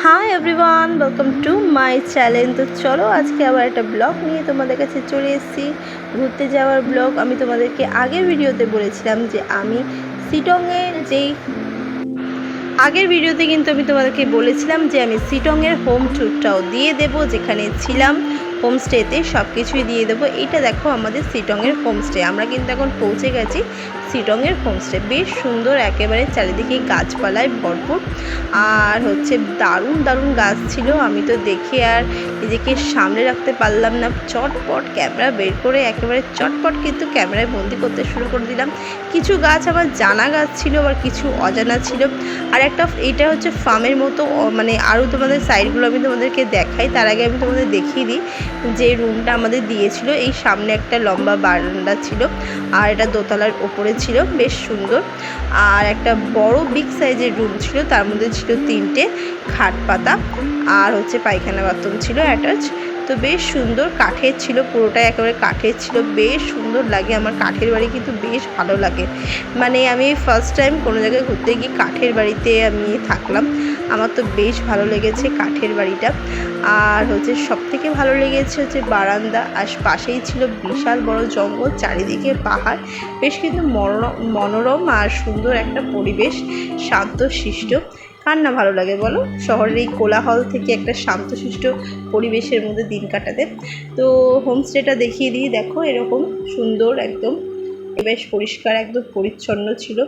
Hi everyone, welcome to my channel. তো চলো আজকে আবার একটা ব্লগ নিয়ে তোমাদের কাছে চলে এসেছি, ঘুরতে যাওয়ার ব্লগ। আমি তোমাদেরকে আগের ভিডিওতে বলেছিলাম যে আমি শিটংয়ের আগের ভিডিওতে কিন্তু আমি তোমাদেরকে বলেছিলাম যে আমি শিটংয়ের হোম ট্যুরটাও দিয়ে দেবো, যেখানে ছিলাম হোমস্টেতে সব কিছুই দিয়ে দেবো। এইটা দেখো আমাদের শিটংয়ের হোমস্টে। আমরা কিন্তু এখন পৌঁছে গেছি শিটংয়ের হোমস্টে। বেশ সুন্দর, একেবারে চারিদিকে গাছপালায় ভরপুর, আর হচ্ছে দারুণ দারুণ গাছ ছিল। আমি তো দেখে আর নিজেকে সামনে রাখতে পারলাম না, চটপট ক্যামেরা বের করে একেবারে চটপট কিন্তু ক্যামেরায় বন্দি করতে শুরু করে দিলাম। কিছু গাছ আমার জানা গাছ ছিল, আবার কিছু অজানা ছিল। আর একটা এইটা হচ্ছে ফার্মের মতো, মানে আরও তোমাদের সাইডগুলো আমি তোমাদেরকে দেখাই। তার আগে আমি তোমাদের দেখিয়ে দিই যে রুমটা আমাদের দিয়েছিল। এই সামনে একটা লম্বা বারান্দা ছিল, আর এটা দোতলার ওপরে ছিল, বেশ সুন্দর। আর একটা বড় বিগ সাইজের রুম ছিল, তার মধ্যে ছিল 3টে খাট পাতা, আর হচ্ছে পায়খানা বাথরুম ছিল অ্যাটাচ। তো বেশ সুন্দর, কাঠের ছিল, পুরোটাই একেবারে কাঠের ছিল, বেশ সুন্দর লাগে। আমার কাঠের বাড়ি কিন্তু বেশ ভালো লাগে। মানে আমি ফার্স্ট টাইম কোনো জায়গায় ঘুরতে গিয়ে কাঠের বাড়িতে আমি থাকলাম, আমার তো বেশ ভালো লেগেছে কাঠের বাড়িটা। আর হচ্ছে সবথেকে ভালো লেগেছে হচ্ছে বারান্দা, আর পাশেই ছিল বিশাল বড় জঙ্গল, চারিদিকে পাহাড়, বেশ কিন্তু মনোরম আর সুন্দর একটা পরিবেশ, শান্তশিষ্ট। কার না ভালো লাগে বলো, শহরের এই কোলাহল থেকে একটা শান্তশিষ্ট পরিবেশের মধ্যে দিন কাটাতে। তো হোমস্টেটা দেখিয়ে দিই, দেখো এরকম সুন্দর, একদম বেশ পরিষ্কার, একদম পরিচ্ছন্ন ছিল।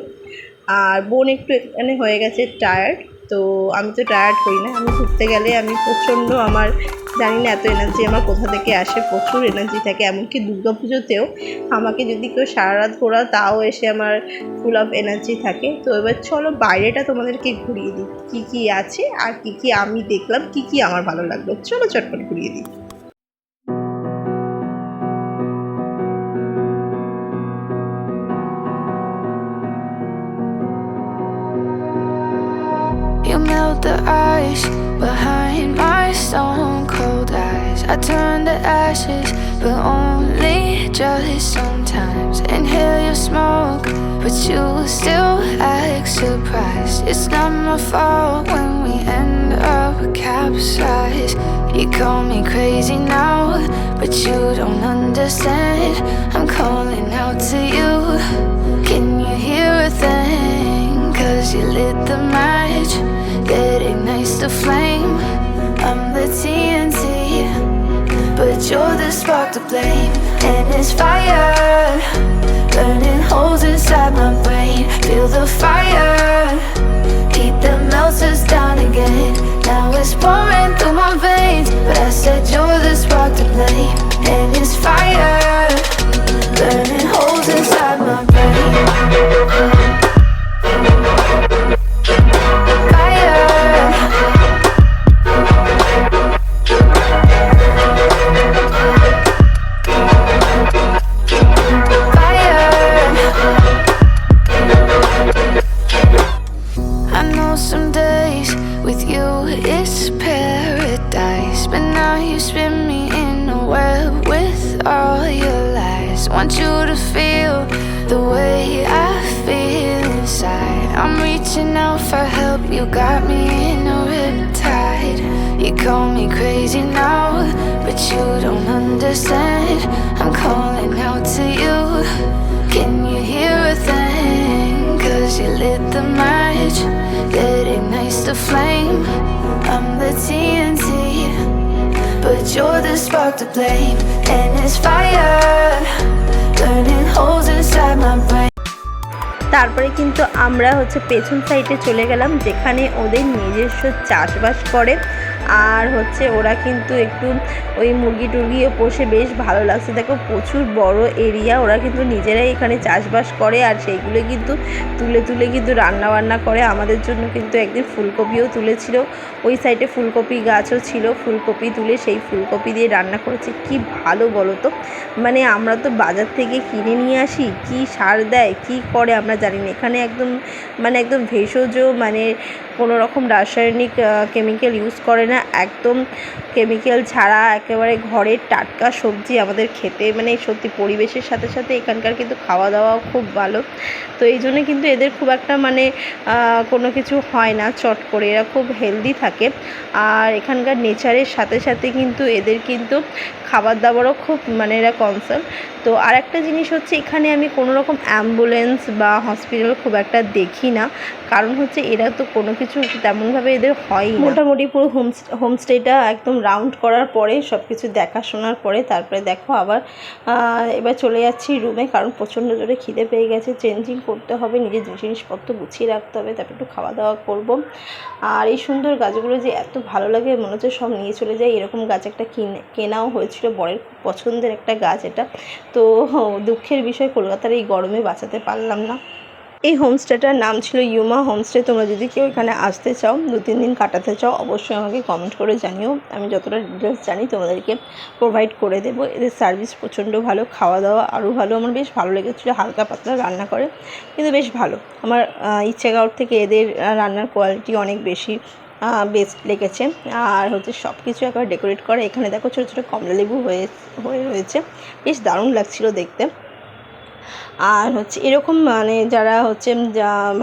আর বোন একটু এখানে হয়ে গেছে টায়ার্ড, তো আমি তো টায়ার্ড হই না। আমি ঘুরতে গেলে আমি প্রচণ্ড, আমার জানি না এত এনার্জি আমার কোথা থেকে আসে, প্রচুর এনার্জি থাকে। এমনকি দুর্গাপুজোতেও আমাকে যদি কেউ সারা রাত ঘোরাও, তাও এসে আমার ফুল অফ এনার্জি থাকে। তো এবার চলো বাইরেটা তোমাদেরকে ঘুরিয়ে দিই, কী কী আছে আর কী কী আমি দেখলাম, কী কী আমার ভালো লাগলো। চলো চটপট ঘুরিয়ে দিই। You melt the ice behind my stone cold eyes. I turn to ashes, but only just sometimes. Inhale your smoke, but you still act surprised. It's not my fault when we end up capsized. You call me crazy now, but you don't understand. I'm calling out to you. Can you hear a thing? 'Cause you lit the match that ignites the flame. I'm the TNT, but you're the spark to blame. And it's fire, burning holes inside my brain. Feel the fire, heat that melts us down again. Now it's pouring through my veins, but I said you're the spark to blame. And it's fire, burning holes inside my brain. Want you to feel the way I feel inside. I'm reaching out for help, you got me in a riptide. You call me crazy now, but you don't understand. I'm calling out to you. Can you hear a thing? 'Cause you lit the match that ignites the flame. I'm the TNT, but you're the spark to blame. And it's fire, burning holes inside my brain. তারপরে কিন্তু আমরা হচ্ছে পেছন সাইডে চলে গেলাম, যেখানে ওদের নিজস্ব চাষবাস করে। আর হচ্ছে ওরা কিন্তু একটু ওই মুরগি টুরগিও পোষে, বেশ ভালো লাগছে। দেখো প্রচুর বড় এরিয়া, ওরা কিন্তু নিজেরাই এখানে চাষবাস করে, আর সেইগুলো কিন্তু তুলে তুলে কিন্তু রান্না করে। আমাদের জন্য কিন্তু একদিন ফুলকপিও তুলেছিল, ওই সাইডে ফুলকপি গাছও ছিল, ফুলকপি তুলে সেই ফুলকপি দিয়ে রান্না করেছে। কি ভালো বলো তো, মানে আমরা তো বাজার থেকে কিনে নিয়ে আসি, কি সার দেয় কি করে আমরা জানি না। এখানে একদম ভেষজ, মানে কোনো রকম রাসায়নিক কেমিক্যাল ইউজ করে না, একদম কেমিক্যাল ছাড়া একেবারে ঘরের টাটকা সবজি আমাদের খেতে মানে সত্যি পরিবেশের সাথে সাথে এখানকার কিন্তু খাওয়া দাওয়াও খুব ভালো। তো এই জন্য কিন্তু এদের খুব একটা মানে কোনো কিছু হয় না চট করে, এরা খুব হেলদি থাকে। আর এখানকার নেচারের সাথে সাথে কিন্তু এদের কিন্তু খাবার দাবারও খুব মানে এরা কনসার্ন। তো আর একটা জিনিস হচ্ছে এখানে আমি কোনো রকম অ্যাম্বুলেন্স বা হসপিটাল খুব একটা দেখি না, কারণ হচ্ছে এরা তো কোনো কিছু তেমনভাবে এদের হয়ই না। মোটামুটি পুরো হোমস্টেটা একদম রাউন্ড করার পরে সব কিছু দেখাশোনার পরে তারপরে দেখো আবার এবার চলে যাচ্ছি রুমে, কারণ প্রচণ্ড জোরে খিদে পেয়ে গেছে, চেঞ্জিং করতে হবে, নিজের জিনিসপত্র গুছিয়ে রাখতে হবে, তারপর একটু খাওয়া দাওয়া করব। আর এই সুন্দর গাছগুলো যে এত ভালো লাগে মনে হচ্ছে সব নিয়ে চলে যায়, এরকম গাছ একটা কেনাও হয়েছিল, বরের খুব পছন্দের একটা গাছ এটা। তো দুঃখের বিষয় কলকাতার এই গরমে বাঁচাতে পারলাম না। এই হোমস্টেটার নাম ছিল ইউমা হোমস্টে। তোমরা যদি কেউ এখানে আসতে চাও, 2-3 দিন কাটাতে চাও, অবশ্যই আমাকে কমেন্ট করে জানিও, আমি যতটা ডিটেলস জানি তোমাদেরকে প্রোভাইড করে দেবো। এদের সার্ভিস প্রচণ্ড ভালো, খাওয়া দাওয়া আরও ভালো, আমার বেশ ভালো লেগেছিলো। হালকা পাতলা রান্না করে কিন্তু বেশ ভালো। আমার ইচ্ছেগাঁওর থেকে এদের রান্নার কোয়ালিটি অনেক বেশি বেস্ট লেগেছে। আর হচ্ছে সব কিছু একবার ডেকোরেট করে, এখানে দেখো ছোটো ছোটো কমলালেবু হয়ে রয়েছে, বেশ দারুণ লাগছিলো দেখতে। আর হচ্ছে এরকম মানে যারা হচ্ছে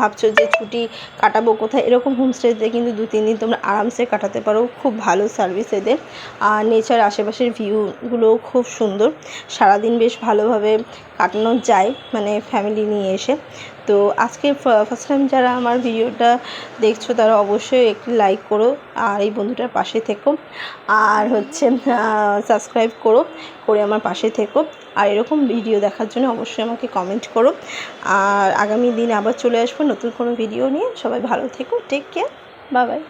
ভাবছো যে ছুটি কাটাবো কোথায়, এরকম হোমস্টেতে কিন্তু 2-3 দিন তোমরা আরামসে কাটাতে পারো, খুব ভালো সার্ভিস এদের। আর নেচার আশেপাশের ভিউগুলোও খুব সুন্দর, সারাদিন বেশ ভালোভাবে কাটানো যায় মানে ফ্যামিলি নিয়ে এসে। তো আজকে ফার্স্ট টাইম যারা আমার ভিডিওটা দেখছো তারা অবশ্যই একটু লাইক করো, আর এই বন্ধুটার পাশে থেকো, আর হচ্ছে সাবস্ক্রাইব করে আমার পাশে থেকো। আর এরকম ভিডিও দেখার জন্য অবশ্যই আমাকে কমেন্ট করো। আর আগামী দিন আবার চলে আসবো নতুন কোনো ভিডিও নিয়ে। সবাই ভালো থেকো, টেক কেয়ার, বাই বাই।